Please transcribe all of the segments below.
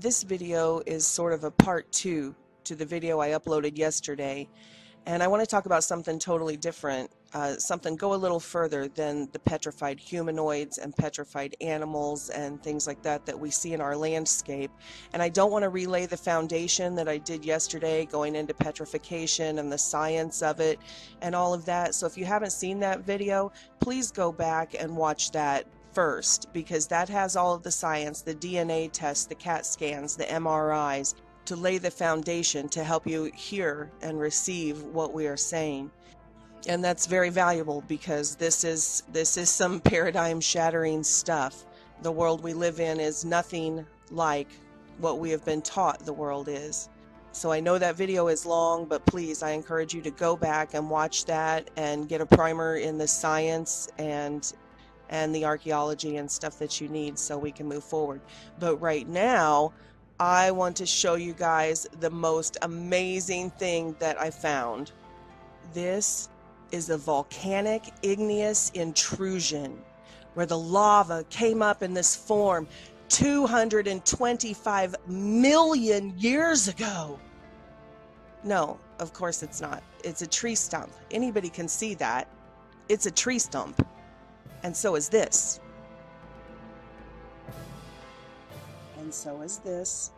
This video is sort of a part 2 to the video I uploaded yesterday, and I want to talk about something totally different, something go a little further than the petrified humanoids and petrified animals and things like that that we see in our landscape. And I don't want to relay the foundation that I did yesterday, going into petrification and the science of it and all of that. So if you haven't seen that video, please go back and watch that first, because that has all of the science, the DNA tests, the CAT scans, the MRIs, to lay the foundation to help you hear and receive what we are saying. And that's very valuable, because this is some paradigm shattering stuff. The world we live in is nothing like what we have been taught the world is. So I know that video is long, but please, I encourage you to go back and watch that and get a primer in the science and the archaeology and stuff that you need so we can move forward. But right now, I want to show you guys the most amazing thing that I found. This is a volcanic igneous intrusion where the lava came up in this form 225 million years ago. No, of course it's not. It's a tree stump. Anybody can see that. It's a tree stump. And so is this. And so is this.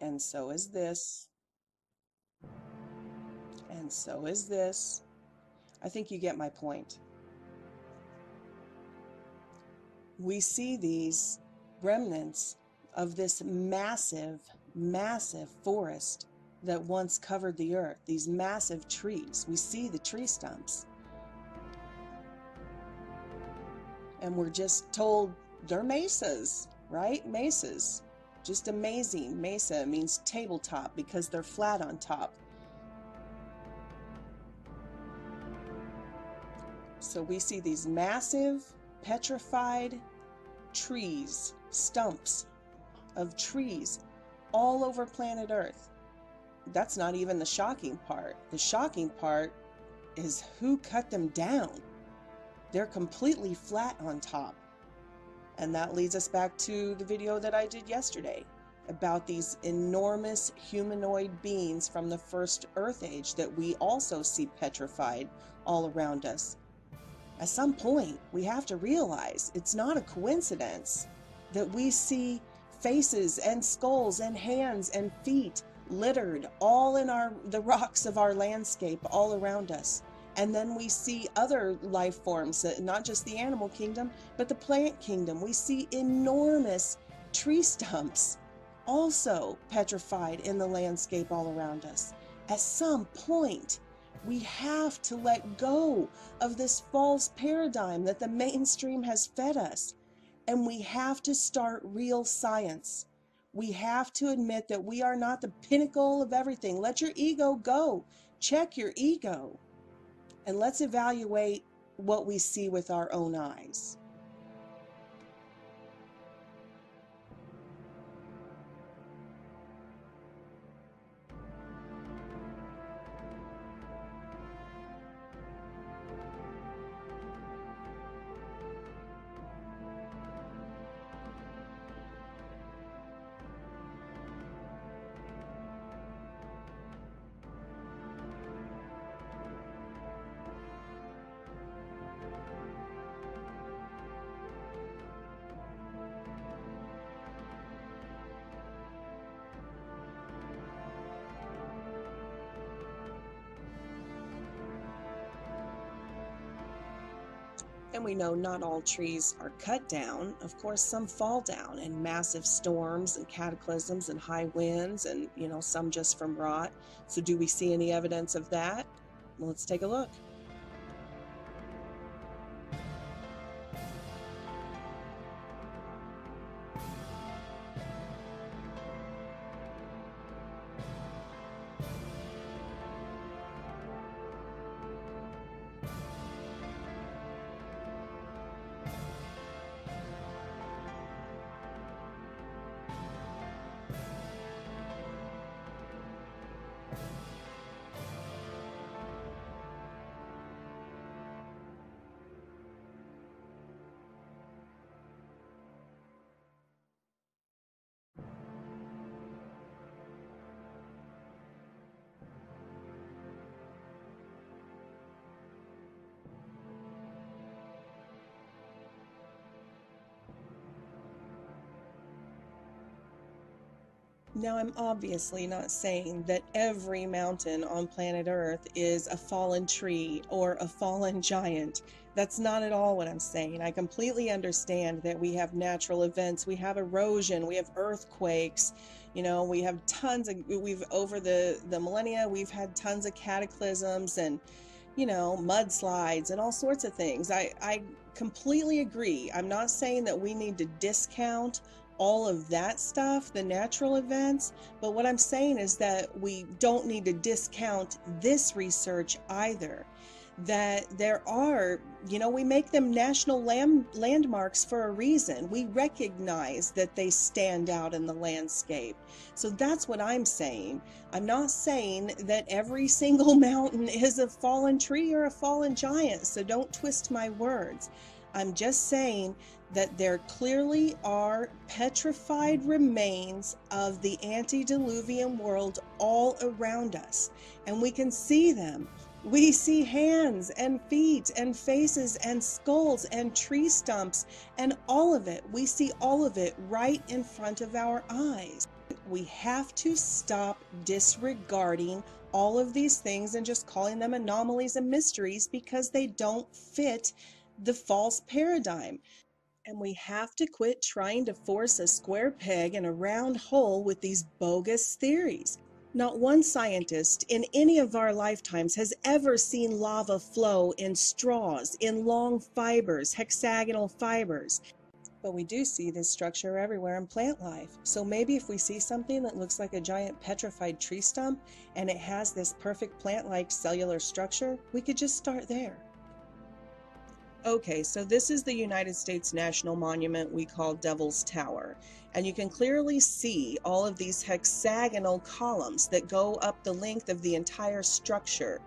And so is this. And so is this. I think you get my point. We see these remnants of this massive, massive forest that once covered the earth, these massive trees. We see the tree stumps. And we're just told they're mesas, right? Mesas. Just amazing. Mesa means tabletop because they're flat on top. So we see these massive, petrified trees, stumps of trees all over planet Earth. That's not even the shocking part. The shocking part is who cut them down. They're completely flat on top. And that leads us back to the video that I did yesterday about these enormous humanoid beings from the first Earth Age that we also see petrified all around us. At some point, we have to realize it's not a coincidence that we see faces and skulls and hands and feet littered all in the rocks of our landscape all around us. And then we see other life forms, not just the animal kingdom, but the plant kingdom. We see enormous tree stumps also petrified in the landscape all around us. At some point, we have to let go of this false paradigm that the mainstream has fed us. And we have to start real science. We have to admit that we are not the pinnacle of everything. Let your ego go. Check your ego. And let's evaluate what we see with our own eyes. And we know not all trees are cut down. Of course, some fall down in massive storms and cataclysms and high winds, and some just from rot. So do we see any evidence of that? Well, let's take a look. Now, I'm obviously not saying that every mountain on planet Earth is a fallen tree or a fallen giant. That's not at all what I'm saying. I completely understand that we have natural events, we have erosion, we have earthquakes, we have over the millennia, we've had tons of cataclysms and, mudslides and all sorts of things. I completely agree. I'm not saying that we need to discount all of that stuff, the natural events, but what I'm saying is that we don't need to discount this research either. That there are, we make them national landmarks for a reason. We recognize that they stand out in the landscape. So that's what I'm saying. I'm not saying that every single mountain is a fallen tree or a fallen giant, so don't twist my words. I'm just saying that there clearly are petrified remains of the antediluvian world all around us, and we can see them. We see hands and feet and faces and skulls and tree stumps and all of it. We see all of it right in front of our eyes. We have to stop disregarding all of these things and just calling them anomalies and mysteries because they don't fit the false paradigm. And we have to quit trying to force a square peg in a round hole with these bogus theories. Not one scientist in any of our lifetimes has ever seen lava flow in straws, in long fibers, hexagonal fibers. But we do see this structure everywhere in plant life. So maybe if we see something that looks like a giant petrified tree stump and it has this perfect plant-like cellular structure, we could just start there. Okay, so this is the United States National Monument we call Devil's Tower. And you can clearly see all of these hexagonal columns that go up the length of the entire structure.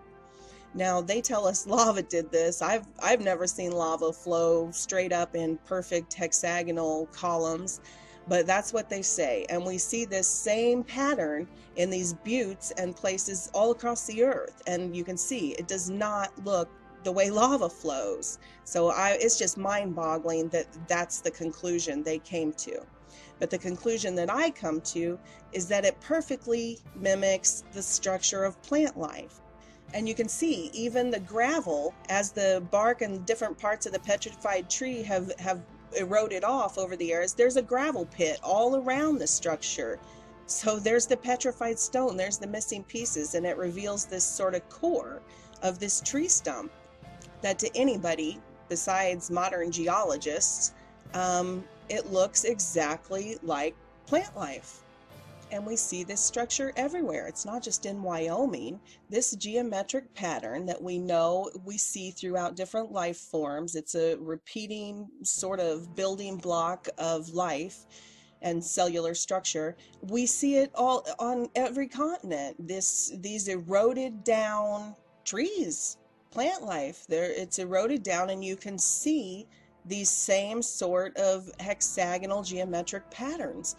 Now, they tell us lava did this. I've never seen lava flow straight up in perfect hexagonal columns, but that's what they say. And we see this same pattern in these buttes and places all across the earth. And you can see it does not look the way lava flows. So it's just mind-boggling that that's the conclusion they came to. But the conclusion that I come to is that it perfectly mimics the structure of plant life. And you can see even the gravel, as the bark and different parts of the petrified tree have eroded off over the years, there's a gravel pit all around the structure. So there's the petrified stone, there's the missing pieces, and it reveals this sort of core of this tree stump that to anybody besides modern geologists, it looks exactly like plant life. And we see this structure everywhere. It's not just in Wyoming. This geometric pattern that we know we see throughout different life forms, it's a repeating sort of building block of life and cellular structure. We see it all on every continent. These eroded down trees, plant life, it's eroded down, and you can see these same sort of hexagonal geometric patterns.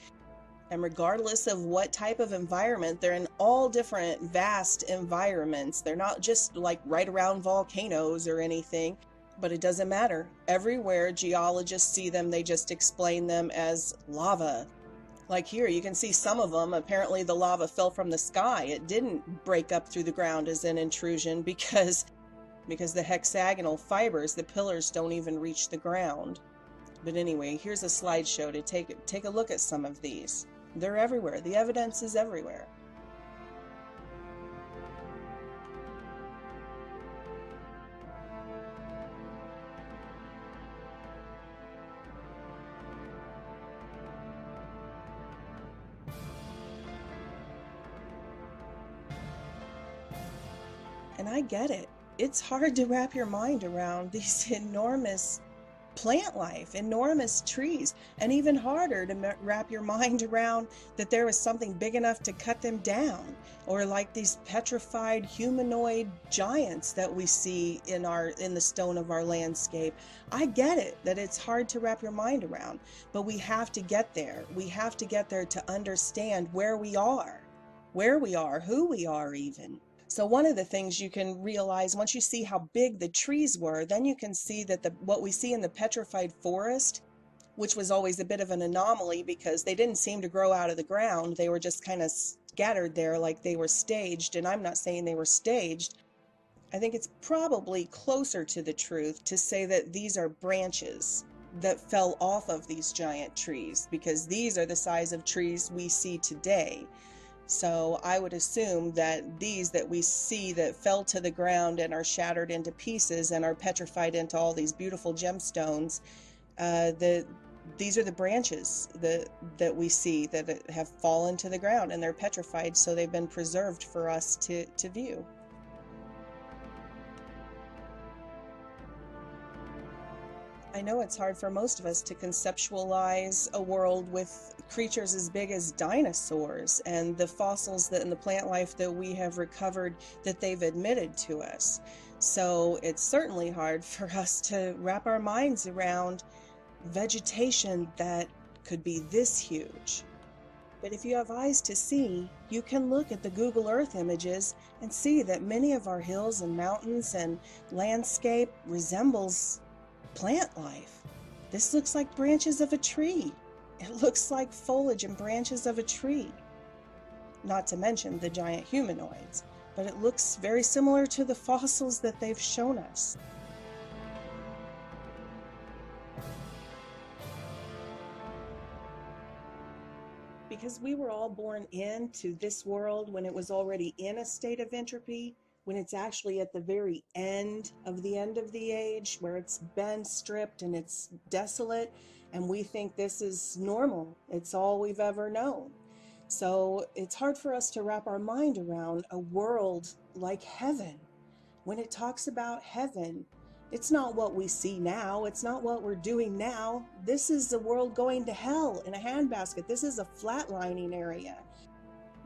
And regardless of what type of environment, they're in all different vast environments. They're not just like right around volcanoes or anything, but it doesn't matter. Everywhere geologists see them, they just explain them as lava. Like here, you can see some of them. Apparently the lava fell from the sky. It didn't break up through the ground as an intrusion because the hexagonal fibers, the pillars, don't even reach the ground. But anyway, here's a slideshow to take a look at some of these. They're everywhere. The evidence is everywhere. And I get it. It's hard to wrap your mind around these enormous plant life, enormous trees, and even harder to wrap your mind around that there was something big enough to cut them down, or like these petrified humanoid giants that we see in the stone of our landscape. I get it that it's hard to wrap your mind around, but we have to get there. We have to get there to understand where we are, who we are even. So one of the things you can realize once you see how big the trees were, then you can see that what we see in the petrified forest, which was always a bit of an anomaly because they didn't seem to grow out of the ground. They were just kind of scattered there like they were staged, and I'm not saying they were staged. I think it's probably closer to the truth to say that these are branches that fell off of these giant trees, because these are the size of trees we see today. So I would assume that these that we see that fell to the ground and are shattered into pieces and are petrified into all these beautiful gemstones, these are the branches that we see that have fallen to the ground, and they're petrified, so they've been preserved for us to view. I know it's hard for most of us to conceptualize a world with creatures as big as dinosaurs and the fossils that in the plant life that we have recovered that they've admitted to us. So it's certainly hard for us to wrap our minds around vegetation that could be this huge. But if you have eyes to see, you can look at the Google Earth images and see that many of our hills and mountains and landscape resembles plant life. This looks like branches of a tree. It looks like foliage and branches of a tree. Not to mention the giant humanoids, but it looks very similar to the fossils that they've shown us. Because we were all born into this world when it was already in a state of entropy, when it's actually at the very end of the age, where it's been stripped and it's desolate, and we think this is normal. It's all we've ever known. So it's hard for us to wrap our mind around a world like heaven. When it talks about heaven, it's not what we see now. It's not what we're doing now. This is the world going to hell in a handbasket. This is a flatlining area.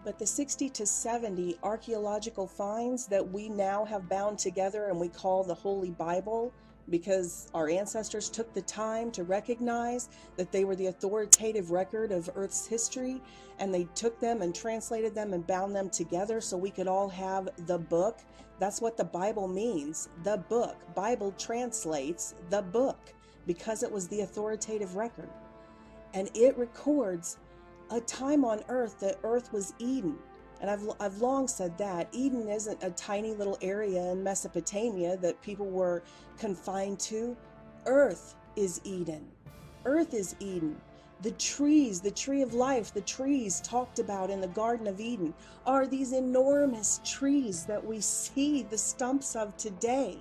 But the 60 to 70 archaeological finds that we now have bound together and we call the Holy Bible, because our ancestors took the time to recognize that they were the authoritative record of Earth's history, and they took them and translated them and bound them together so we could all have the book. That's what the Bible means, the book. Bible translates the book because it was the authoritative record. And it records a time on earth that earth was Eden. And I've long said that Eden isn't a tiny little area in Mesopotamia that people were confined to. Earth is Eden. Earth is Eden. The trees, the tree of life, the trees talked about in the Garden of Eden are these enormous trees that we see the stumps of today.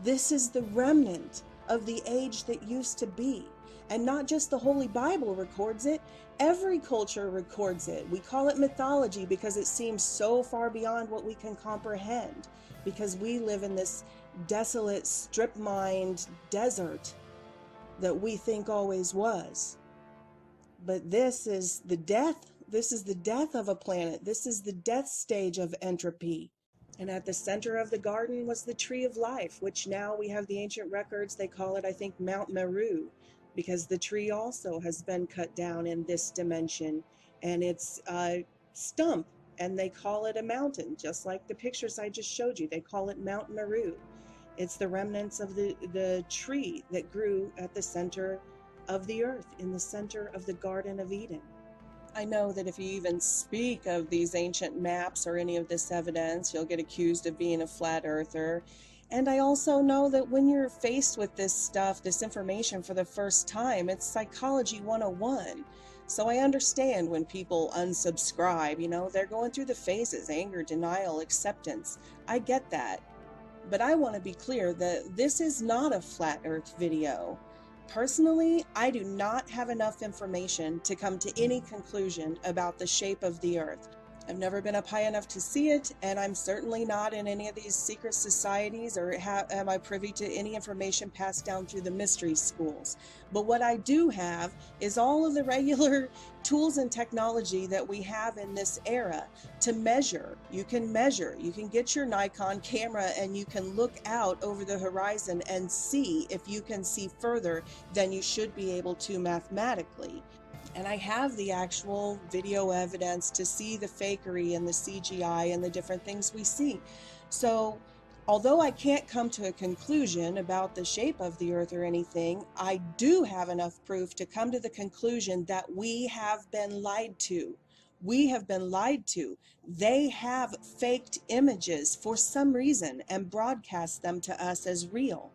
This is the remnant of the age that used to be. And not just the Holy Bible records it, every culture records it. We call it mythology because it seems so far beyond what we can comprehend, because we live in this desolate, strip-mined desert that we think always was. But this is the death. This is the death of a planet. This is the death stage of entropy. And at the center of the garden was the tree of life, which now we have the ancient records. They call it, I think, Mount Meru, because the tree also has been cut down in this dimension, and it's a stump, and they call it a mountain, just like the pictures I just showed you. They call it Mount Meru. It's the remnants of the tree that grew at the center of the earth, in the center of the Garden of Eden. I know that if you even speak of these ancient maps or any of this evidence, you'll get accused of being a flat earther. And I also know that when you're faced with this stuff, this information for the first time, it's psychology 101. So I understand when people unsubscribe, you know, they're going through the phases, anger, denial, acceptance. I get that. But I want to be clear that this is not a flat earth video. Personally, I do not have enough information to come to any conclusion about the shape of the earth. I've never been up high enough to see it, and I'm certainly not in any of these secret societies or am I privy to any information passed down through the mystery schools. But what I do have is all of the regular tools and technology that we have in this era to measure. You can get your Nikon camera and you can look out over the horizon and see if you can see further than you should be able to mathematically. And I have the actual video evidence to see the fakery and the CGI and the different things we see. So Although I can't come to a conclusion about the shape of the earth or anything, I do have enough proof to come to the conclusion that we have been lied to. We have been lied to. They have faked images for some reason and broadcast them to us as real.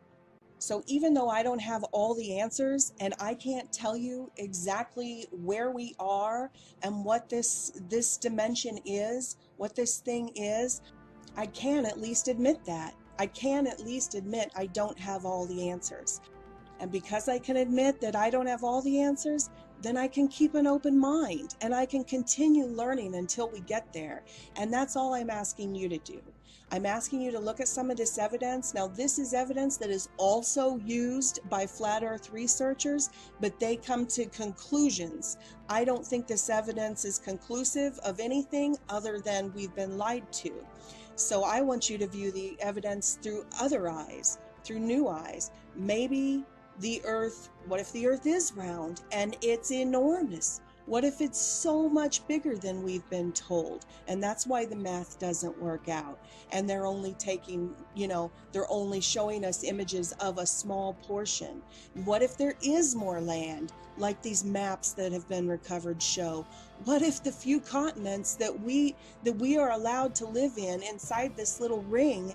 So even though I don't have all the answers and I can't tell you exactly where we are and what this dimension is, what this thing is, I can at least admit that. I can at least admit I don't have all the answers. And because I can admit that I don't have all the answers, then I can keep an open mind and I can continue learning until we get there. And that's all I'm asking you to do. I'm asking you to look at some of this evidence. Now, this is evidence that is also used by flat earth researchers, but they come to conclusions. I don't think this evidence is conclusive of anything other than we've been lied to. So I want you to view the evidence through other eyes, through new eyes. Maybe the earth, what if the earth is round and it's enormous? What if it's so much bigger than we've been told? And that's why the math doesn't work out. And they're only taking, they're only showing us images of a small portion. What if there is more land, like these maps that have been recovered show? What if the few continents that we are allowed to live in inside this little ring,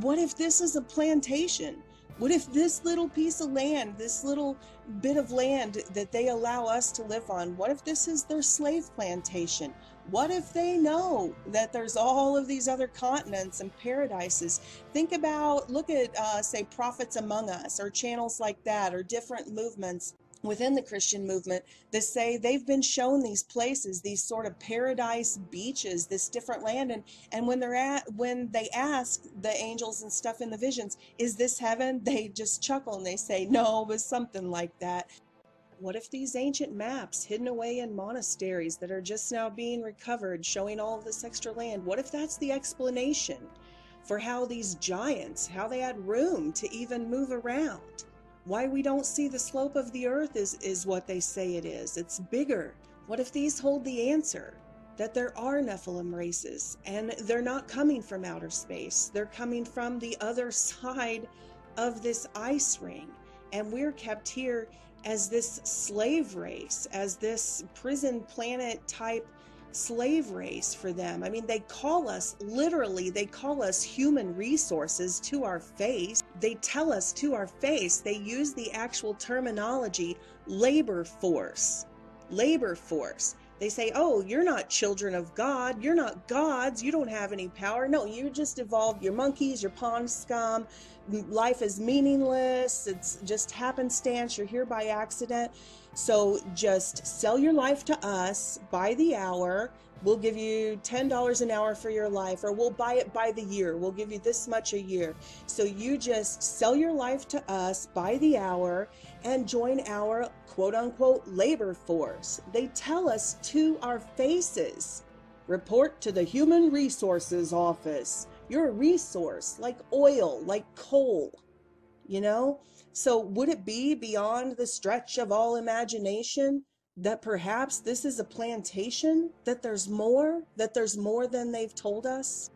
what if this is a plantation? What if this little piece of land, this little bit of land that they allow us to live on, what if this is their slave plantation? What if they know that there's all of these other continents and paradises? Think about, look at, say, Prophets Among Us or channels like that, or different movements within the Christian movement that say they've been shown these places, these sort of paradise beaches, this different land, and when they ask the angels and stuff in the visions, is this heaven? They just chuckle and they say, no, but something like that. What if these ancient maps hidden away in monasteries that are just now being recovered, showing all of this extra land, what if that's the explanation for how these giants, how they had room to even move around? Why we don't see the slope of the earth is what they say it is. It's bigger. What if these hold the answer? That there are Nephilim races and they're not coming from outer space. They're coming from the other side of this ice ring. And we're kept here as this slave race, as this prison planet type slave race for them. I mean, they call us, literally, they call us human resources to our face. They tell us to our face, they use the actual terminology labor force. Labor force. They say, oh, you're not children of God. You're not gods. You don't have any power. No, you just evolved. You're monkeys. You're pond scum. Life is meaningless. It's just happenstance. You're here by accident. So just sell your life to us by the hour. We'll give you $10 an hour for your life, or we'll buy it by the year. We'll give you this much a year. So you just sell your life to us by the hour and join our quote unquote labor force. They tell us to our faces, report to the Human Resources Office. You're a resource, like oil, like coal, So would it be beyond the stretch of all imagination that perhaps this is a plantation, that there's more than they've told us?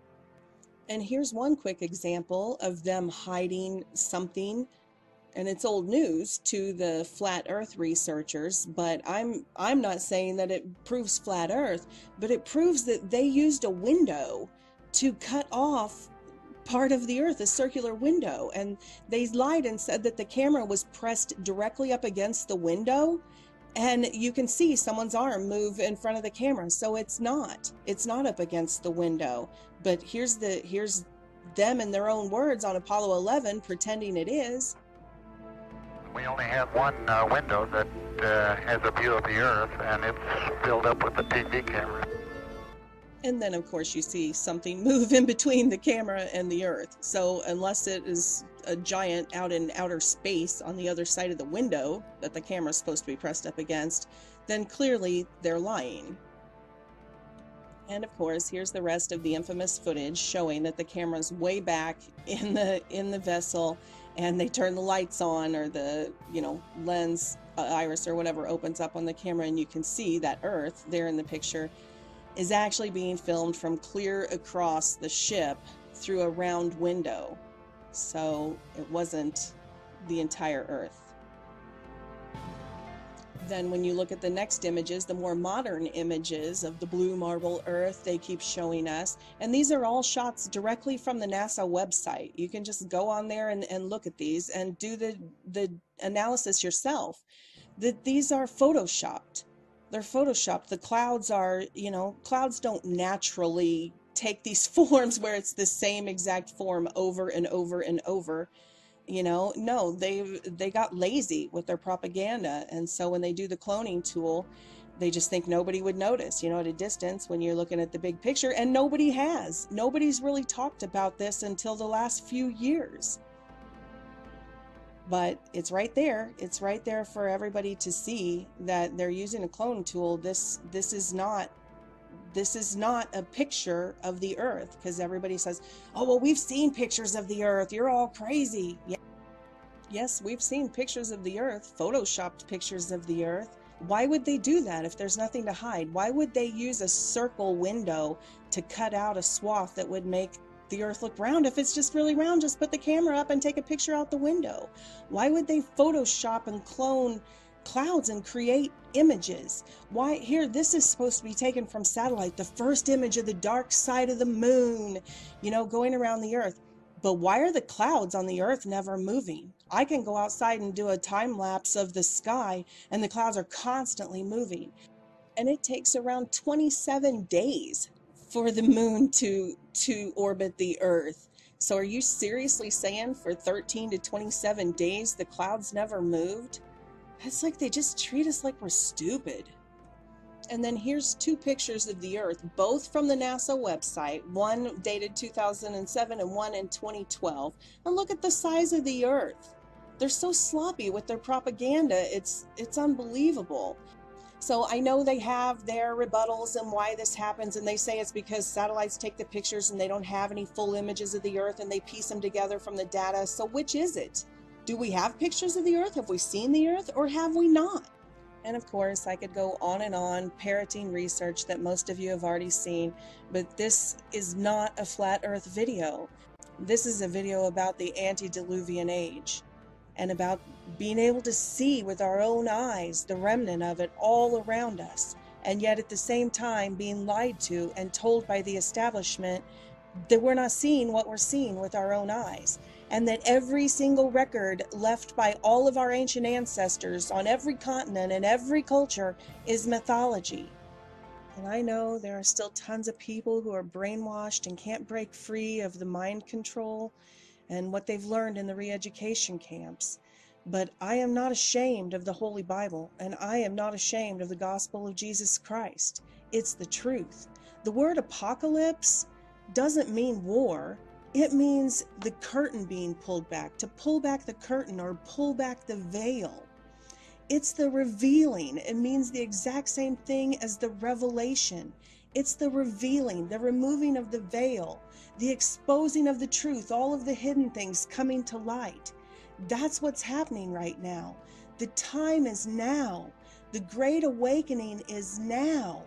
And here's one quick example of them hiding something, and it's old news to the flat earth researchers, but I'm not saying that it proves flat earth, but it proves that they used a window to cut off part of the earth, a circular window, and they lied and said that the camera was pressed directly up against the window, and you can see someone's arm move in front of the camera. So it's not up against the window. But here's them in their own words on Apollo 11 pretending it is. We only have one window that has a view of the earth, and it's filled up with the TV camera. And then, of course, you see something move in between the camera and the earth. So unless it is a giant out in outer space on the other side of the window that the camera is supposed to be pressed up against, then clearly they're lying. And of course, here's the rest of the infamous footage showing that the camera's way back in the vessel, and they turn the lights on, or the lens iris or whatever opens up on the camera, and you can see that earth there in the picture is actually being filmed from clear across the ship through a round window. So it wasn't the entire Earth. Then when you look at the next images, the more modern images of the blue marble Earth, they keep showing us. And these are all shots directly from the NASA website. You can just go on there and look at these and do the analysis yourself. That these are photoshopped. They're photoshopped. The clouds are, you know, clouds don't naturally take these forms where it's the same exact form over and over and over. You know, no, they got lazy with their propaganda. And so when they do the cloning tool, they just think nobody would notice, you know, at a distance when you're looking at the big picture. And nobody has. Nobody's really talked about this until the last few years. But it's right there. It's right there for everybody to see that they're using a clone tool. This is not a picture of the Earth, because everybody says, oh, well, we've seen pictures of the Earth. You're all crazy. Yeah. Yes, we've seen pictures of the Earth, photoshopped pictures of the Earth. Why would they do that if there's nothing to hide? Why would they use a circle window to cut out a swath that would make the Earth look round? If it's just really round, just put the camera up and take a picture out the window. Why would they Photoshop and clone clouds and create images? Why, here, this is supposed to be taken from satellite, the first image of the dark side of the moon, you know, going around the Earth. But why are the clouds on the Earth never moving? I can go outside and do a time lapse of the sky and the clouds are constantly moving. And it takes around 27 days for the moon to orbit the Earth. So are you seriously saying for 13 to 27 days the clouds never moved? It's like they just treat us like we're stupid. And then here's two pictures of the Earth, both from the NASA website, one dated 2007 and one in 2012. And look at the size of the Earth. They're so sloppy with their propaganda, it's unbelievable. So I know they have their rebuttals and why this happens, and they say it's because satellites take the pictures and they don't have any full images of the Earth and they piece them together from the data. So which is it? Do we have pictures of the Earth? Have we seen the Earth, or have we not? And of course, I could go on, parroting research that most of you have already seen, but this is not a flat Earth video. This is a video about the antediluvian age, and about being able to see with our own eyes the remnant of it all around us, and yet at the same time being lied to and told by the establishment that we're not seeing what we're seeing with our own eyes, and that every single record left by all of our ancient ancestors on every continent and every culture is mythology. And I know there are still tons of people who are brainwashed and can't break free of the mind control and what they've learned in the re-education camps. But I am not ashamed of the Holy Bible, and I am not ashamed of the gospel of Jesus Christ. It's the truth. The word apocalypse doesn't mean war. It means the curtain being pulled back, to pull back the curtain or pull back the veil. It's the revealing. It means the exact same thing as the revelation. It's the revealing, the removing of the veil, the exposing of the truth, all of the hidden things coming to light. That's what's happening right now. The time is now. The Great Awakening is now.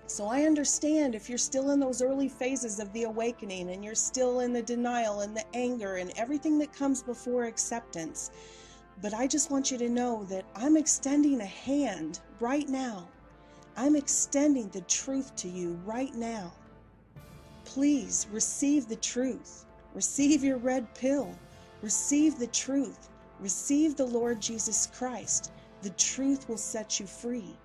So I understand if you're still in those early phases of the awakening and you're still in the denial and the anger and everything that comes before acceptance. But I just want you to know that I'm extending a hand right now. I'm extending the truth to you right now. Please receive the truth. Receive your red pill. Receive the truth. Receive the Lord Jesus Christ. The truth will set you free.